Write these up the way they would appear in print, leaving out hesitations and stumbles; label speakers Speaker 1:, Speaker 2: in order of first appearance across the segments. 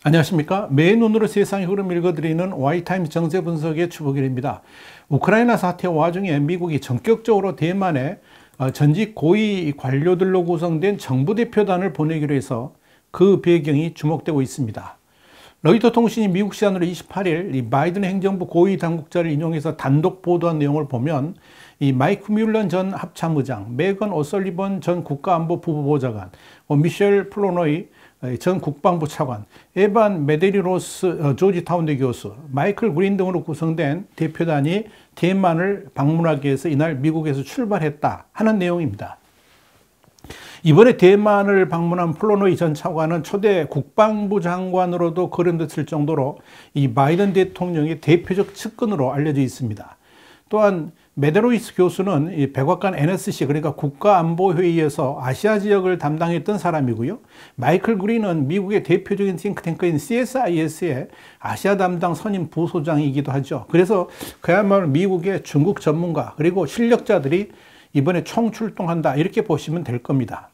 Speaker 1: 안녕하십니까. 매의 눈으로 세상의 흐름 읽어드리는 와이타임스 정세 분석의 추보길입니다. 우크라이나 사태 와중에 미국이 전격적으로 대만에 전직 고위 관료들로 구성된 정부 대표단을 보내기로 해서 그 배경이 주목되고 있습니다. 로이터 통신이 미국 시간으로 28일 이 바이든 행정부 고위 당국자를 인용해서 단독 보도한 내용을 보면 이 마이크 뮬런 전 합참의장, 메건 오설리번 전 국가안보 부보좌관, 미셸 플로노이 전 국방부 차관, 에반 메데리로스 조지타운대 교수, 마이클 그린 등으로 구성된 대표단이 대만을 방문하기 위해서 이날 미국에서 출발했다 하는 내용입니다. 이번에 대만을 방문한 플로노이 전 차관은 초대 국방부 장관으로도 거론됐을 정도로 이 바이든 대통령의 대표적 측근으로 알려져 있습니다. 또한 메데로이스 교수는 이 백악관 NSC 그러니까 국가안보회의에서 아시아 지역을 담당했던 사람이고요. 마이클 그린은 미국의 대표적인 싱크탱크인 CSIS의 아시아 담당 선임 부소장이기도 하죠. 그래서 그야말로 미국의 중국 전문가 그리고 실력자들이 이번에 총출동한다 이렇게 보시면 될 겁니다.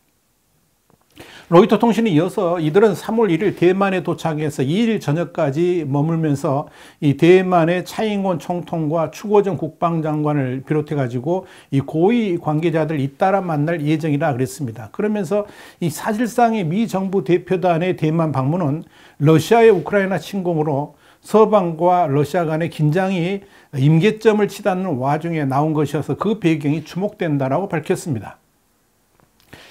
Speaker 1: 로이터 통신에 이어서 이들은 3월 1일 대만에 도착해서 2일 저녁까지 머물면서 이 대만의 차잉원 총통과 추고정 국방장관을 비롯해 가지고 이 고위 관계자들 잇따라 만날 예정이라 그랬습니다. 그러면서 이 사실상의 미 정부 대표단의 대만 방문은 러시아의 우크라이나 침공으로 서방과 러시아 간의 긴장이 임계점을 치닫는 와중에 나온 것이어서 그 배경이 주목된다라고 밝혔습니다.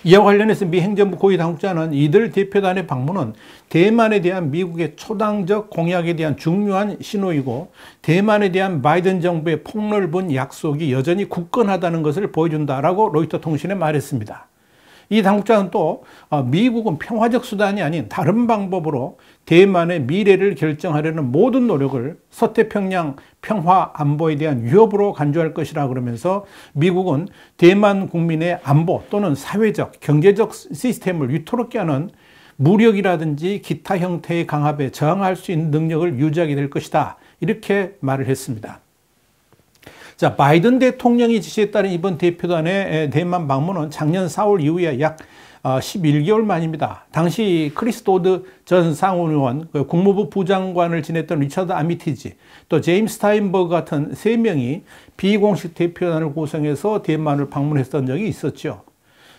Speaker 1: 이와 관련해서 미 행정부 고위 당국자는 이들 대표단의 방문은 대만에 대한 미국의 초당적 공약에 대한 중요한 신호이고 대만에 대한 바이든 정부의 폭넓은 약속이 여전히 굳건하다는 것을 보여준다라고 로이터 통신에 말했습니다. 이 당국자는 또 미국은 평화적 수단이 아닌 다른 방법으로 대만의 미래를 결정하려는 모든 노력을 서태평양 평화 안보에 대한 위협으로 간주할 것이라 그러면서 미국은 대만 국민의 안보 또는 사회적, 경제적 시스템을 위태롭게 하는 무력이라든지 기타 형태의 강압에 저항할 수 있는 능력을 유지하게 될 것이다. 이렇게 말을 했습니다. 자, 바이든 대통령이 지시에 따른 이번 대표단의 대만 방문은 작년 4월 이후에 약 11개월 만입니다. 당시 크리스 도드 전 상원의원, 국무부 부장관을 지냈던 리처드 아미티지, 또 제임스 스타인버그 같은 3명이 비공식 대표단을 구성해서 대만을 방문했던 적이 있었죠.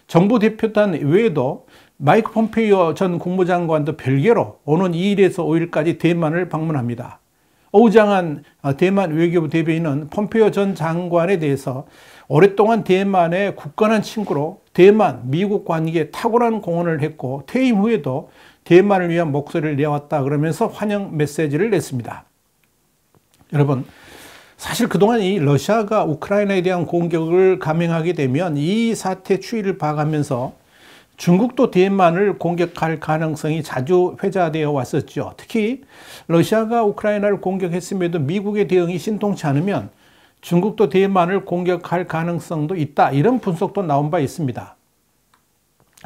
Speaker 1: 정부 대표단 외에도 마이크 폼페이오 전 국무장관도 별개로 오는 2일에서 5일까지 대만을 방문합니다. 오우장한 대만 외교부 대변인은 폼페이오 전 장관에 대해서 오랫동안 대만의 굳건한 친구로 대만, 미국 관계에 탁월한 공헌을 했고 퇴임 후에도 대만을 위한 목소리를 내왔다 그러면서 환영 메시지를 냈습니다. 여러분, 사실 그동안 이 러시아가 우크라이나에 대한 공격을 감행하게 되면 이 사태 추이를 봐가면서 중국도 대만을 공격할 가능성이 자주 회자되어 왔었죠. 특히 러시아가 우크라이나를 공격했음에도 미국의 대응이 신통치 않으면 중국도 대만을 공격할 가능성도 있다. 이런 분석도 나온 바 있습니다.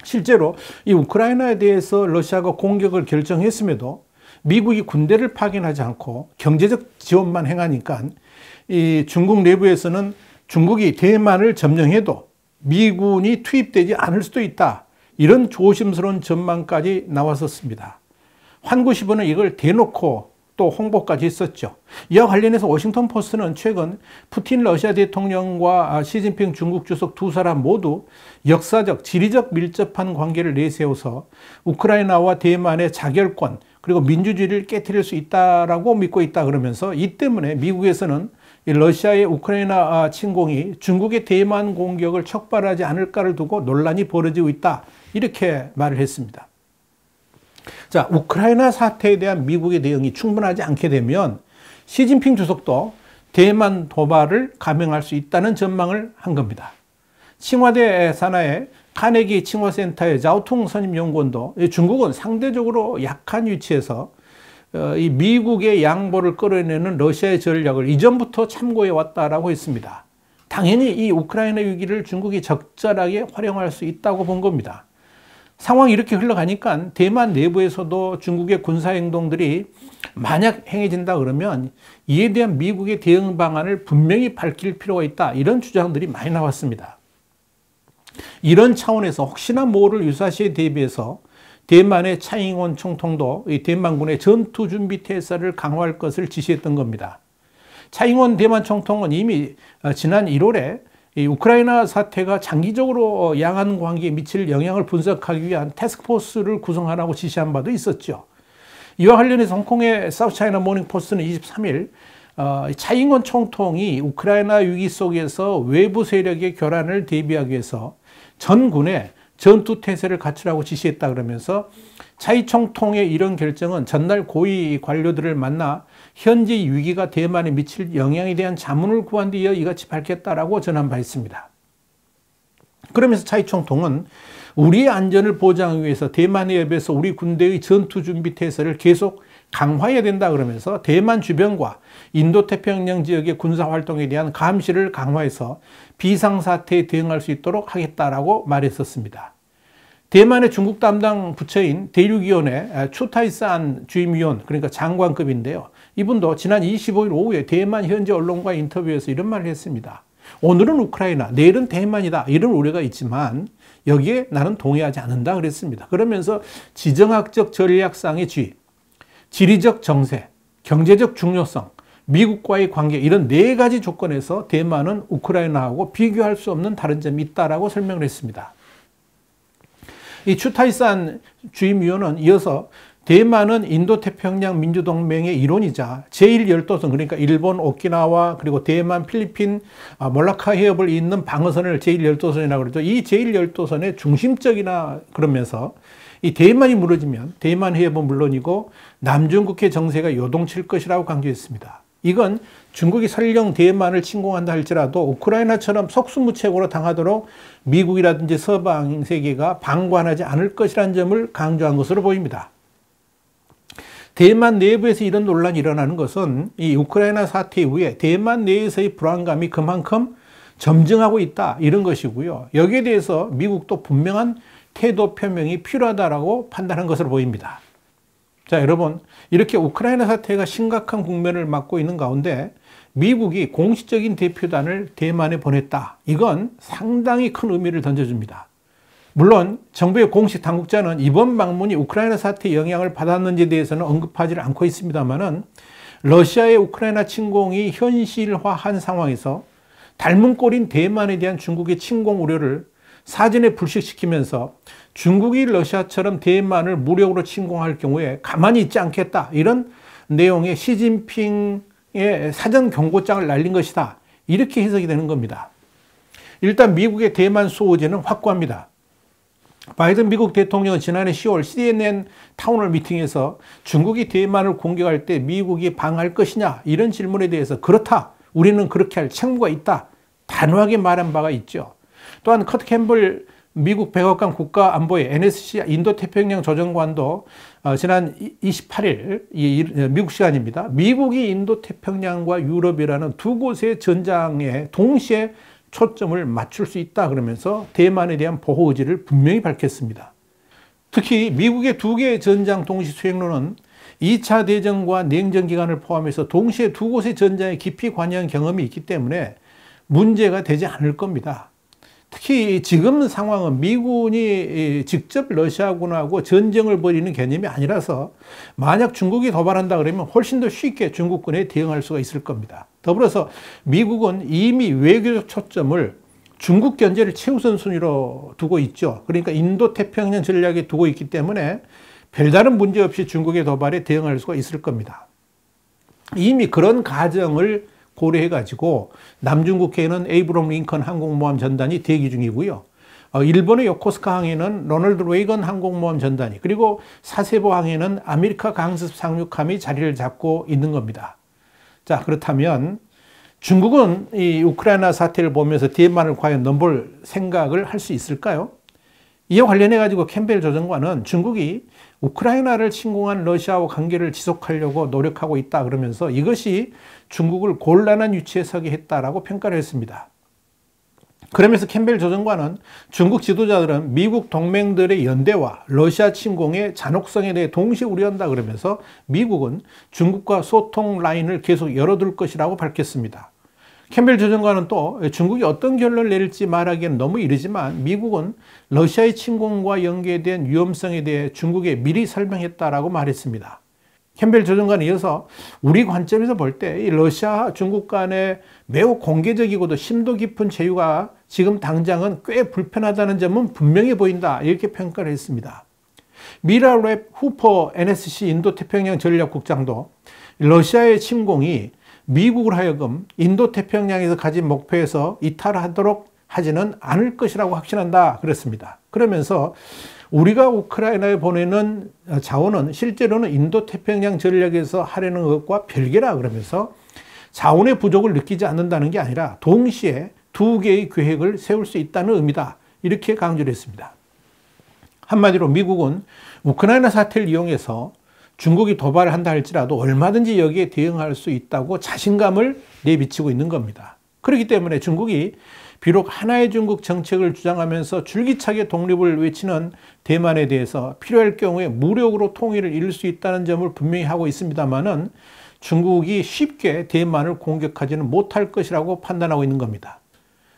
Speaker 1: 실제로 이 우크라이나에 대해서 러시아가 공격을 결정했음에도 미국이 군대를 파견하지 않고 경제적 지원만 행하니까 이 중국 내부에서는 중국이 대만을 점령해도 미군이 투입되지 않을 수도 있다. 이런 조심스러운 전망까지 나왔었습니다. 환구시보는 이걸 대놓고 또 홍보까지 했었죠. 이와 관련해서 워싱턴 포스트는 최근 푸틴 러시아 대통령과 시진핑 중국 주석 두 사람 모두 역사적, 지리적 밀접한 관계를 내세워서 우크라이나와 대만의 자결권 그리고 민주주의를 깨트릴 수 있다라고 믿고 있다 그러면서 이 때문에 미국에서는 러시아의 우크라이나 침공이 중국의 대만 공격을 촉발하지 않을까를 두고 논란이 벌어지고 있다. 이렇게 말을 했습니다. 자, 우크라이나 사태에 대한 미국의 대응이 충분하지 않게 되면 시진핑 주석도 대만 도발을 감행할 수 있다는 전망을 한 겁니다. 칭화대 산하의 카네기 칭화센터의 자오퉁 선임연구원도 중국은 상대적으로 약한 위치에서 이 미국의 양보를 끌어내는 러시아의 전략을 이전부터 참고해 왔다라고 했습니다. 당연히 이 우크라이나 위기를 중국이 적절하게 활용할 수 있다고 본 겁니다. 상황이 이렇게 흘러가니까 대만 내부에서도 중국의 군사행동들이 만약 행해진다 그러면 이에 대한 미국의 대응 방안을 분명히 밝힐 필요가 있다. 이런 주장들이 많이 나왔습니다. 이런 차원에서 혹시나 모를 유사시에 대비해서 대만의 차잉원 총통도 대만군의 전투준비태세를 강화할 것을 지시했던 겁니다. 차잉원 대만 총통은 이미 지난 1월에 이 우크라이나 사태가 장기적으로 양안 관계에 미칠 영향을 분석하기 위한 태스크포스를 구성하라고 지시한 바도 있었죠. 이와 관련해서 홍콩의 사우스차이나 모닝포스트는 23일 차잉원 총통이 우크라이나 위기 속에서 외부 세력의 교란을 대비하기 위해서 전군에 전투태세를 갖추라고 지시했다 그러면서 차이 총통의 이런 결정은 전날 고위 관료들을 만나 현재 위기가 대만에 미칠 영향에 대한 자문을 구한 뒤에 이같이 밝혔다라고 전한 바 있습니다. 그러면서 차이 총통은 우리의 안전을 보장하기 위해서 대만 해협에서 우리 군대의 전투준비태세를 계속 강화해야 된다 그러면서 대만 주변과 인도태평양 지역의 군사활동에 대한 감시를 강화해서 비상사태에 대응할 수 있도록 하겠다라고 말했었습니다. 대만의 중국 담당 부처인 대륙위원회 추타이산 주임위원, 그러니까 장관급인데요. 이분도 지난 25일 오후에 대만 현지 언론과 인터뷰에서 이런 말을 했습니다. 오늘은 우크라이나, 내일은 대만이다. 이런 우려가 있지만 여기에 나는 동의하지 않는다 그랬습니다. 그러면서 지정학적 전략상의 지위, 지리적 정세, 경제적 중요성, 미국과의 관계 이런 4가지 조건에서 대만은 우크라이나하고 비교할 수 없는 다른 점이 있다라고 설명을 했습니다. 이 추타이산 주임위원은 이어서 대만은 인도태평양 민주동맹의 일원이자 제1열도선, 그러니까 일본 오키나와 그리고 대만 필리핀 몰라카 해협을 잇는 방어선을 제1열도선이라고 그러죠. 이 제1열도선의 중심적이나 그러면서 이 대만이 무너지면 대만 해협은 물론이고 남중국해 정세가 요동칠 것이라고 강조했습니다. 이건 중국이 설령 대만을 침공한다 할지라도 우크라이나처럼 속수무책으로 당하도록 미국이라든지 서방 세계가 방관하지 않을 것이라는 점을 강조한 것으로 보입니다. 대만 내부에서 이런 논란이 일어나는 것은 이 우크라이나 사태 이후에 대만 내에서의 불안감이 그만큼 점증하고 있다 이런 것이고요. 여기에 대해서 미국도 분명한 태도 표명이 필요하다라고 판단한 것으로 보입니다. 자, 여러분, 이렇게 우크라이나 사태가 심각한 국면을 맞고 있는 가운데 미국이 공식적인 대표단을 대만에 보냈다. 이건 상당히 큰 의미를 던져줍니다. 물론 정부의 공식 당국자는 이번 방문이 우크라이나 사태에 영향을 받았는지에 대해서는 언급하지 않고 있습니다만은 러시아의 우크라이나 침공이 현실화한 상황에서 닮은 꼴인 대만에 대한 중국의 침공 우려를 사전에 불식시키면서 중국이 러시아처럼 대만을 무력으로 침공할 경우에 가만히 있지 않겠다. 이런 내용의 시진핑의 사전 경고장을 날린 것이다. 이렇게 해석이 되는 겁니다. 일단 미국의 대만 수호지는 확고합니다. 바이든 미국 대통령은 지난해 10월 CNN 타운홀 미팅에서 중국이 대만을 공격할 때 미국이 방어할 것이냐 이런 질문에 대해서 그렇다. 우리는 그렇게 할 책무가 있다. 단호하게 말한 바가 있죠. 또한 커트 캠블 미국 백악관 국가안보의 NSC 인도태평양 조정관도 지난 28일 미국 시간입니다. 미국이 인도태평양과 유럽이라는 두 곳의 전장에 동시에 초점을 맞출 수 있다 그러면서 대만에 대한 보호 의지를 분명히 밝혔습니다. 특히 미국의 2개의 전장 동시 수행로는 2차 대전과 냉전 기간을 포함해서 동시에 2곳의 전장에 깊이 관여한 경험이 있기 때문에 문제가 되지 않을 겁니다. 특히 지금 상황은 미군이 직접 러시아군하고 전쟁을 벌이는 개념이 아니라서 만약 중국이 도발한다 그러면 훨씬 더 쉽게 중국군에 대응할 수가 있을 겁니다. 더불어서 미국은 이미 외교적 초점을 중국 견제를 최우선 순위로 두고 있죠. 그러니까 인도태평양 전략에 두고 있기 때문에 별다른 문제 없이 중국의 도발에 대응할 수가 있을 겁니다. 이미 그런 가정을 고려해가지고 남중국해에는 에이브럼 링컨 항공모함 전단이 대기 중이고요. 일본의 요코스카 항에는 로널드 레이건 항공모함 전단이, 그리고 사세보 항에는 아메리카 강습 상륙함이 자리를 잡고 있는 겁니다. 자, 그렇다면 중국은 이 우크라이나 사태를 보면서 대만을 과연 넘볼 생각을 할 수 있을까요? 이와 관련해가지고 캠벨 조정관은 중국이 우크라이나를 침공한 러시아와 관계를 지속하려고 노력하고 있다 그러면서 이것이 중국을 곤란한 위치에 서게 했다라고 평가를 했습니다. 그러면서 캠벨 조정관은 중국 지도자들은 미국 동맹들의 연대와 러시아 침공의 잔혹성에 대해 동시에 우려한다 그러면서 미국은 중국과 소통 라인을 계속 열어둘 것이라고 밝혔습니다. 캠벨 조정관은 또 중국이 어떤 결론을 내릴지 말하기에는 너무 이르지만 미국은 러시아의 침공과 연계된 위험성에 대해 중국에 미리 설명했다라고 말했습니다. 캠벨 조정관은 이어서 우리 관점에서 볼 때 이 러시아 중국 간의 매우 공개적이고도 심도 깊은 제휴가 지금 당장은 꽤 불편하다는 점은 분명해 보인다, 이렇게 평가를 했습니다. 미라랩 후퍼 NSC 인도태평양 전략국장도 러시아의 침공이 미국을 하여금 인도태평양에서 가진 목표에서 이탈하도록 하지는 않을 것이라고 확신한다 그랬습니다. 그러면서 우리가 우크라이나에 보내는 자원은 실제로는 인도태평양 전략에서 하려는 것과 별개라 그러면서 자원의 부족을 느끼지 않는다는 게 아니라 동시에 두 개의 계획을 세울 수 있다는 의미다, 이렇게 강조를 했습니다. 한마디로 미국은 우크라이나 사태를 이용해서 중국이 도발을 한다 할지라도 얼마든지 여기에 대응할 수 있다고 자신감을 내비치고 있는 겁니다. 그렇기 때문에 중국이 비록 하나의 중국 정책을 주장하면서 줄기차게 독립을 외치는 대만에 대해서 필요할 경우에 무력으로 통일을 이룰 수 있다는 점을 분명히 하고 있습니다만은 중국이 쉽게 대만을 공격하지는 못할 것이라고 판단하고 있는 겁니다.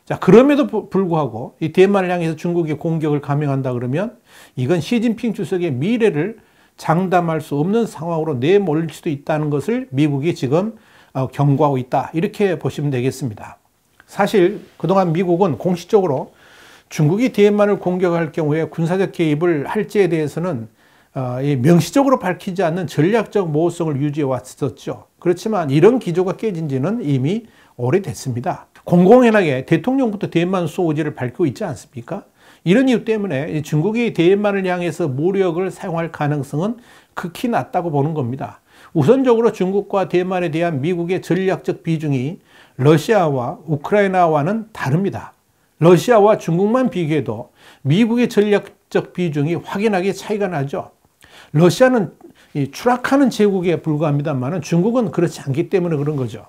Speaker 1: 자, 그럼에도 불구하고 이 대만을 향해서 중국이 공격을 감행한다 그러면 이건 시진핑 주석의 미래를 장담할 수 없는 상황으로 내몰릴 수도 있다는 것을 미국이 지금 경고하고 있다, 이렇게 보시면 되겠습니다. 사실 그동안 미국은 공식적으로 중국이 대만을 공격할 경우에 군사적 개입을 할지에 대해서는 명시적으로 밝히지 않는 전략적 모호성을 유지해 왔었죠. 그렇지만 이런 기조가 깨진 지는 이미 오래됐습니다. 공공연하게 대통령부터 대만 수호 의지를 밝히고 있지 않습니까? 이런 이유 때문에 중국이 대만을 향해서 무력을 사용할 가능성은 극히 낮다고 보는 겁니다. 우선적으로 중국과 대만에 대한 미국의 전략적 비중이 러시아와 우크라이나와는 다릅니다. 러시아와 중국만 비교해도 미국의 전략적 비중이 확연하게 차이가 나죠. 러시아는 추락하는 제국에 불과합니다만 중국은 그렇지 않기 때문에 그런 거죠.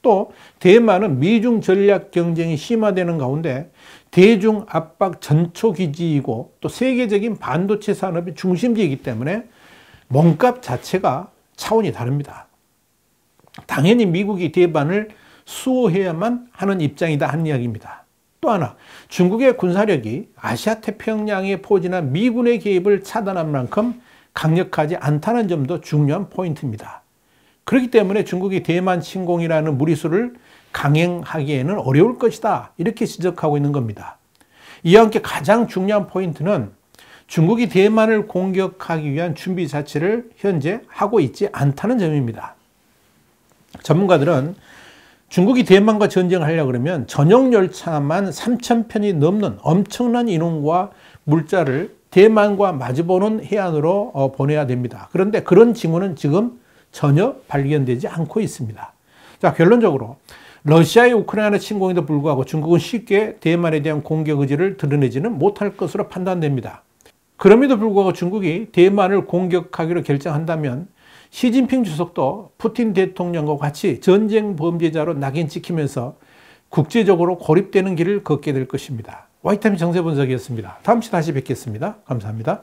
Speaker 1: 또 대만은 미중 전략 경쟁이 심화되는 가운데 대중 압박 전초기지이고 또 세계적인 반도체 산업의 중심지이기 때문에 몸값 자체가 차원이 다릅니다. 당연히 미국이 대만을 수호해야만 하는 입장이다 하는 이야기입니다. 또 하나, 중국의 군사력이 아시아 태평양에 포진한 미군의 개입을 차단한 만큼 강력하지 않다는 점도 중요한 포인트입니다. 그렇기 때문에 중국이 대만 침공이라는 무리수를 강행하기에는 어려울 것이다, 이렇게 지적하고 있는 겁니다. 이와 함께 가장 중요한 포인트는 중국이 대만을 공격하기 위한 준비 자체를 현재 하고 있지 않다는 점입니다. 전문가들은 중국이 대만과 전쟁을 하려고 그러면 전용 열차만 3,000편이 넘는 엄청난 인원과 물자를 대만과 마주보는 해안으로 보내야 됩니다. 그런데 그런 징후는 지금 전혀 발견되지 않고 있습니다. 자, 결론적으로 러시아의 우크라이나 침공에도 불구하고 중국은 쉽게 대만에 대한 공격 의지를 드러내지는 못할 것으로 판단됩니다. 그럼에도 불구하고 중국이 대만을 공격하기로 결정한다면 시진핑 주석도 푸틴 대통령과 같이 전쟁 범죄자로 낙인 찍히면서 국제적으로 고립되는 길을 걷게 될 것입니다. 와이타임 정세 분석이었습니다. 다음 시간에 다시 뵙겠습니다. 감사합니다.